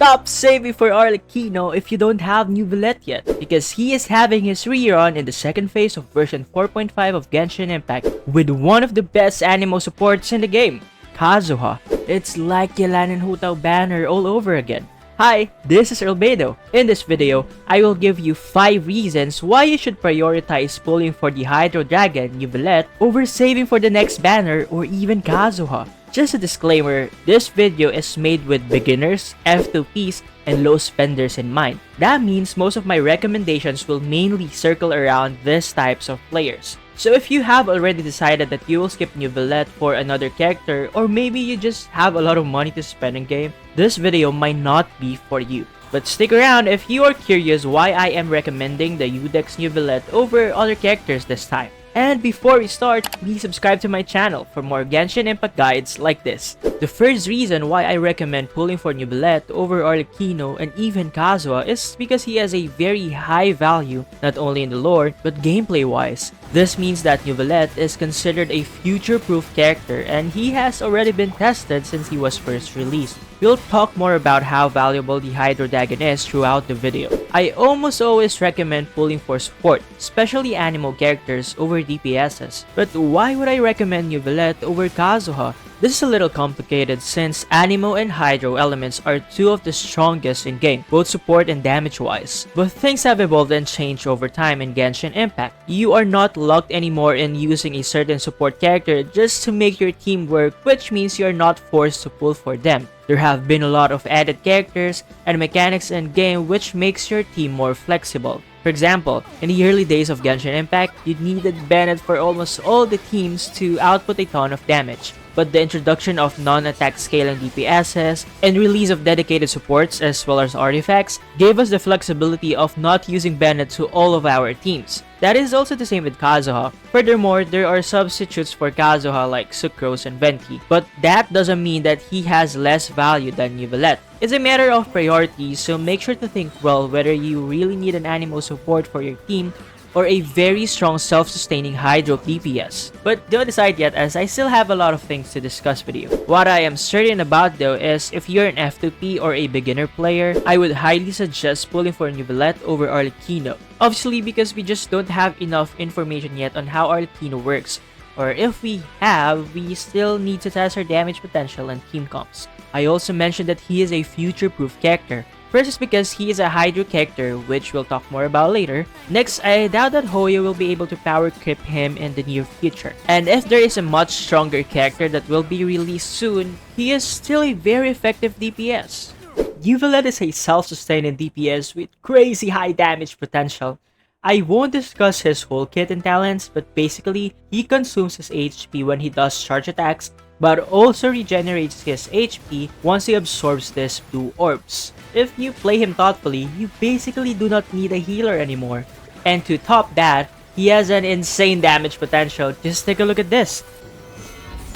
Stop saving for Arlecchino if you don't have Neuvillette yet, because he is having his rerun in the second phase of version 4.5 of Genshin Impact with one of the best animo supports in the game, Kazuha. It's like Yelan and Hutao banner all over again. Hi, this is Earlbedo. In this video, I will give you 5 reasons why you should prioritize pulling for the Hydro Dragon Neuvillette over saving for the next banner or even Kazuha. Just a disclaimer, this video is made with beginners, F2Ps, and low spenders in mind. That means most of my recommendations will mainly circle around these types of players. So if you have already decided that you will skip Neuvillette for another character, or maybe you just have a lot of money to spend in game, this video might not be for you. But stick around if you are curious why I am recommending the Iudex Neuvillette over other characters this time. And before we start, please subscribe to my channel for more Genshin Impact guides like this. The first reason why I recommend pulling for Neuvillette over Arlecchino and even Kazuha is because he has a very high value, not only in the lore, but gameplay wise. This means that Neuvillette is considered a future-proof character and he has already been tested since he was first released. We'll talk more about how valuable the Hydro Dragon is throughout the video. I almost always recommend pulling for support, especially animo characters over DPSs. But why would I recommend Neuvillette over Kazuha? This is a little complicated since Animo and Hydro elements are two of the strongest in game, both support and damage wise. But things have evolved and changed over time in Genshin Impact. You are not locked anymore in using a certain support character just to make your team work, which means you are not forced to pull for them. There have been a lot of added characters and mechanics in game which makes your team more flexible. For example, in the early days of Genshin Impact, you needed Bennett for almost all the teams to output a ton of damage. But the introduction of non-attack scaling DPSs and release of dedicated supports as well as artifacts gave us the flexibility of not using Bennett to all of our teams. That is also the same with Kazuha. Furthermore, there are substitutes for Kazuha like Sucrose and Venti, but that doesn't mean that he has less value than Neuvillette. It's a matter of priorities, so make sure to think well whether you really need an animo support for your team or a very strong self-sustaining Hydro DPS. But don't decide yet as I still have a lot of things to discuss with you. What I am certain about though is if you're an F2P or a beginner player, I would highly suggest pulling for Neuvillette over Arlecchino. Obviously because we just don't have enough information yet on how Arlecchino works. Or if we have, we still need to test our damage potential and team comps. I also mentioned that he is a future-proof character. First is because he is a Hydro character, which we'll talk more about later. Next, I doubt that Hoyo will be able to power creep him in the near future. And if there is a much stronger character that will be released soon, he is still a very effective DPS. Neuvillette is a self-sustaining DPS with crazy high damage potential. I won't discuss his whole kit and talents, but basically, he consumes his HP when he does charge attacks, but also regenerates his HP once he absorbs these blue orbs. If you play him thoughtfully, you basically do not need a healer anymore. And to top that, he has an insane damage potential. Just take a look at this.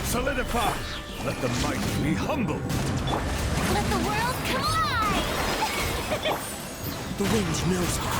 Solidify! Let the mighty be humbled! Let the world collide! The wind knows her.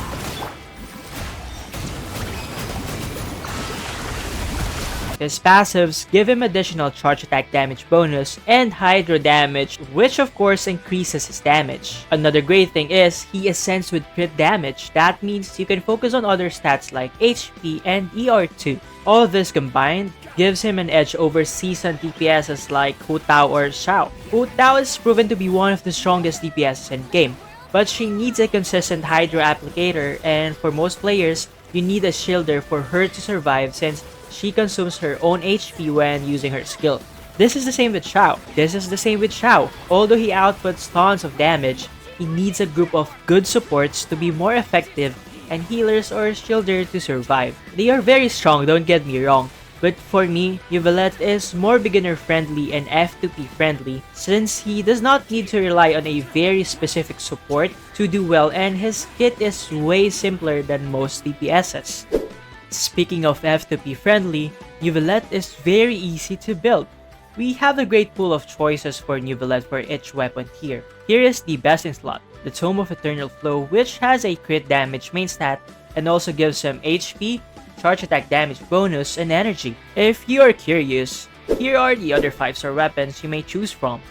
His passives give him additional charge attack damage bonus and hydro damage, which of course increases his damage. Another great thing is he ascends with crit damage. That means you can focus on other stats like HP and ER2. All of this combined gives him an edge over seasoned DPSs like Hutao or Xiao. Hutao is proven to be one of the strongest DPSs in game, but she needs a consistent hydro applicator, and for most players, you need a shielder for her to survive since she consumes her own HP when using her skill. This is the same with Xiao. Although he outputs tons of damage, he needs a group of good supports to be more effective and healers or shielder to survive. They are very strong, don't get me wrong, but for me, Neuvillette is more beginner friendly and F2P friendly since he does not need to rely on a very specific support to do well, and his kit is way simpler than most DPSs. Speaking of F2P friendly, Neuvillette is very easy to build. We have a great pool of choices for Neuvillette for each weapon tier. Here is the best in slot, the Tome of Eternal Flow, which has a crit damage main stat and also gives him HP, charge attack damage bonus, and energy. If you are curious, here are the other 5-star weapons you may choose from.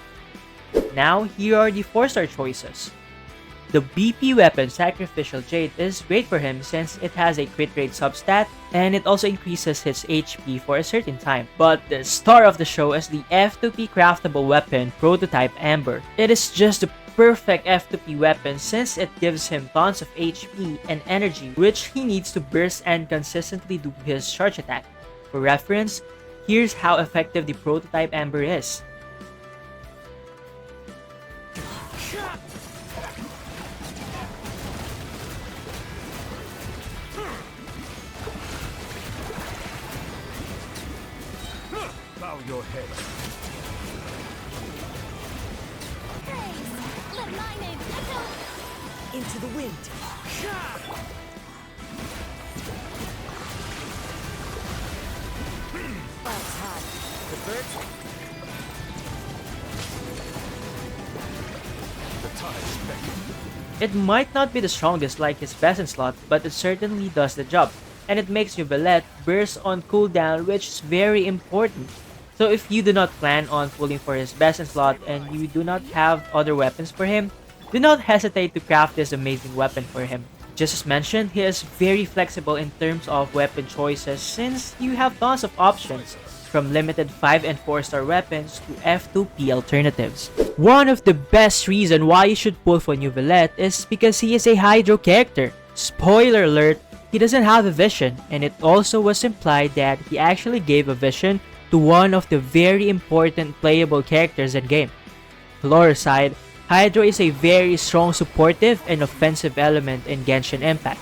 Now, here are the 4-star choices. The BP weapon Sacrificial Jade is great for him since it has a crit rate substat and it also increases his HP for a certain time. But the star of the show is the F2P craftable weapon Prototype Amber. It is just the perfect F2P weapon since it gives him tons of HP and energy which he needs to burst and consistently do his charge attack. For reference, here's how effective the Prototype Amber is. Bow your head. Praise. Let my name echo. Into the wind. Fire's hot. The birds. The tides beckon. It might not be the strongest like his Peasant slot, but it certainly does the job. And it makes Neuvillette burst on cooldown, which is very important. So if you do not plan on pulling for his Peasant slot and you do not have other weapons for him, do not hesitate to craft this amazing weapon for him. Just as mentioned, he is very flexible in terms of weapon choices since you have tons of options, from limited 5 and 4-star weapons to F2P alternatives. One of the best reasons why you should pull for Neuvillette is because he is a Hydro character. Spoiler alert, he doesn't have a vision, and it also was implied that he actually gave a vision to one of the very important playable characters in game. Lore aside, Hydro is a very strong supportive and offensive element in Genshin Impact.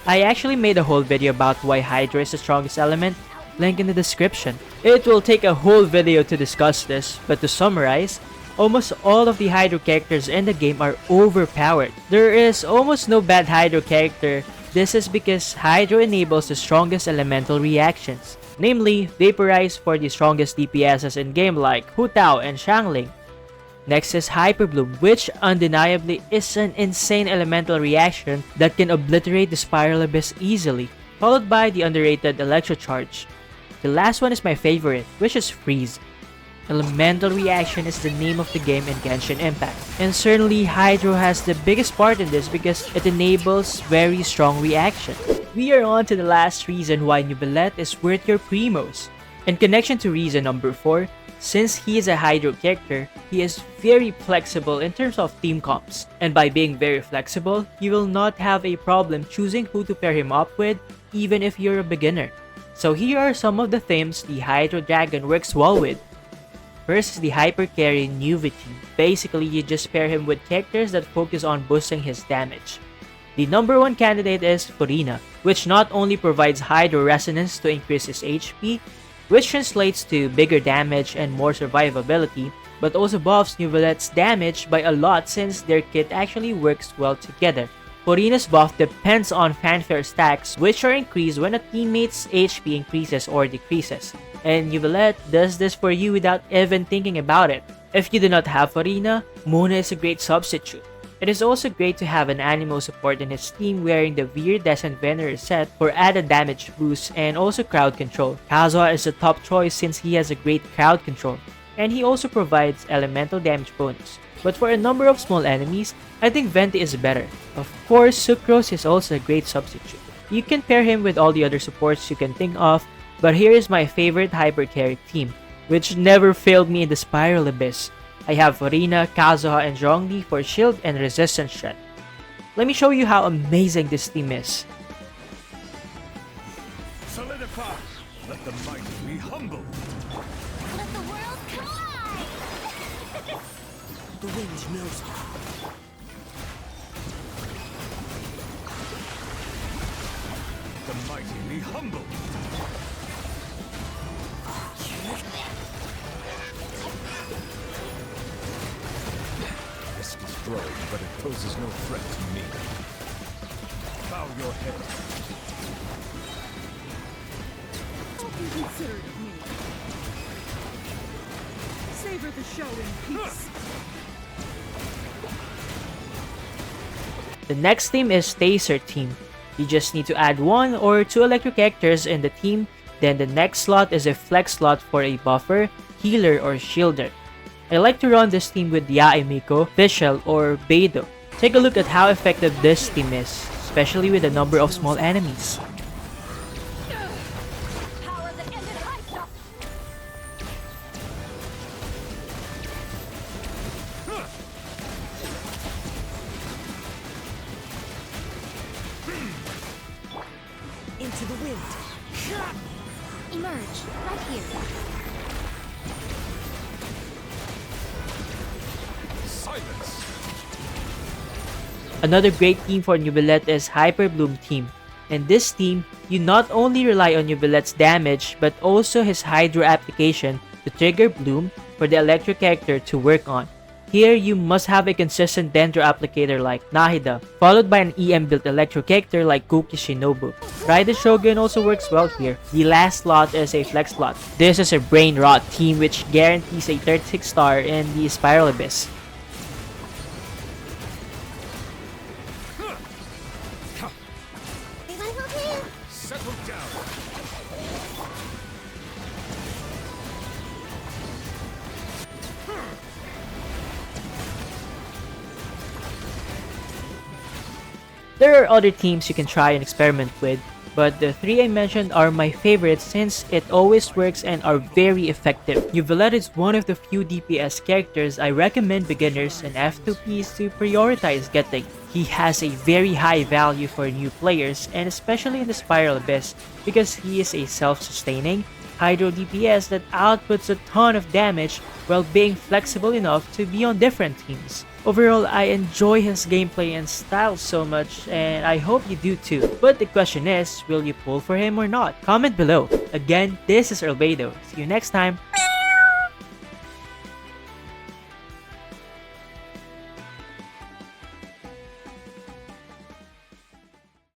I actually made a whole video about why Hydro is the strongest element, link in the description. It will take a whole video to discuss this, but to summarize, almost all of the Hydro characters in the game are overpowered. There is almost no bad Hydro character. This is because Hydro enables the strongest elemental reactions, namely Vaporize for the strongest DPSs in game like Hu Tao and Xiangling. Next is Hyper Bloom, which undeniably is an insane elemental reaction that can obliterate the Spiral Abyss easily, followed by the underrated Electro Charge. The last one is my favorite, which is Freeze. Elemental reaction is the name of the game in Genshin Impact, and certainly Hydro has the biggest part in this because it enables very strong reaction. We are on to the last reason why Neuvillette is worth your primos. In connection to reason number 4, since he is a Hydro character, he is very flexible in terms of team comps, and by being very flexible, you will not have a problem choosing who to pair him up with even if you're a beginner. So here are some of the themes the Hydro Dragon works well with. First is the Hyper Carry Neuvillette. Basically, you just pair him with characters that focus on boosting his damage. The number 1 candidate is Furina, which not only provides Hydro Resonance to increase his HP, which translates to bigger damage and more survivability, but also buffs Neuvillette's damage by a lot since their kit actually works well together. Furina's buff depends on fanfare stacks, which are increased when a teammate's HP increases or decreases, and Neuvillette does this for you without even thinking about it. If you do not have Furina, Mona is a great substitute. It is also great to have an Animo support in his team wearing the Viridescent Venerer set for added damage boost and also crowd control. Kazuha is a top choice since he has a great crowd control, and he also provides elemental damage bonus. But for a number of small enemies, I think Venti is better. Of course, Sucrose is also a great substitute. You can pair him with all the other supports you can think of, but here is my favorite Hyper Carry team, which never failed me in the Spiral Abyss. I have Furina, Kazuha, and Zhongli for shield and resistance strength. Let me show you how amazing this team is. Solidify. Let the mighty be humble. Let the world collide. The wind knows how. The mighty be humble. It's destroyed, but it poses no threat to me. Bow your head. What you consider of me? Savor the show in peace. The next team is Taser team. You just need to add 1 or 2 electric characters in the team, then the next slot is a flex slot for a buffer, healer, or shielder. I like to run this team with Yaemiko, Fischl, or Beidou. Take a look at how effective this team is, especially with the number of small enemies. Power that ended high stuff. Into the wind. Emerge right here. Silence! Another great team for Neuvillette is Hyper Bloom team. In this team, you not only rely on Neuvillette's damage but also his Hydro application to trigger Bloom for the electric character to work on. Here, you must have a consistent Dendro applicator like Nahida, followed by an EM built electro character like Kuki Shinobu. Raiden Shogun also works well here. The last slot is a flex slot. This is a brain rot team which guarantees a 36 star in the Spiral Abyss. Anyone help here? Settle down! There are other teams you can try and experiment with, but the three I mentioned are my favorites since it always works and are very effective. Neuvillette is one of the few DPS characters I recommend beginners and F2Ps to prioritize getting. He has a very high value for new players and especially in the Spiral Abyss because he is a self-sustaining Hydro DPS that outputs a ton of damage while being flexible enough to be on different teams. Overall, I enjoy his gameplay and style so much and I hope you do too. But the question is, will you pull for him or not? Comment below. Again, this is Earlbedo. See you next time.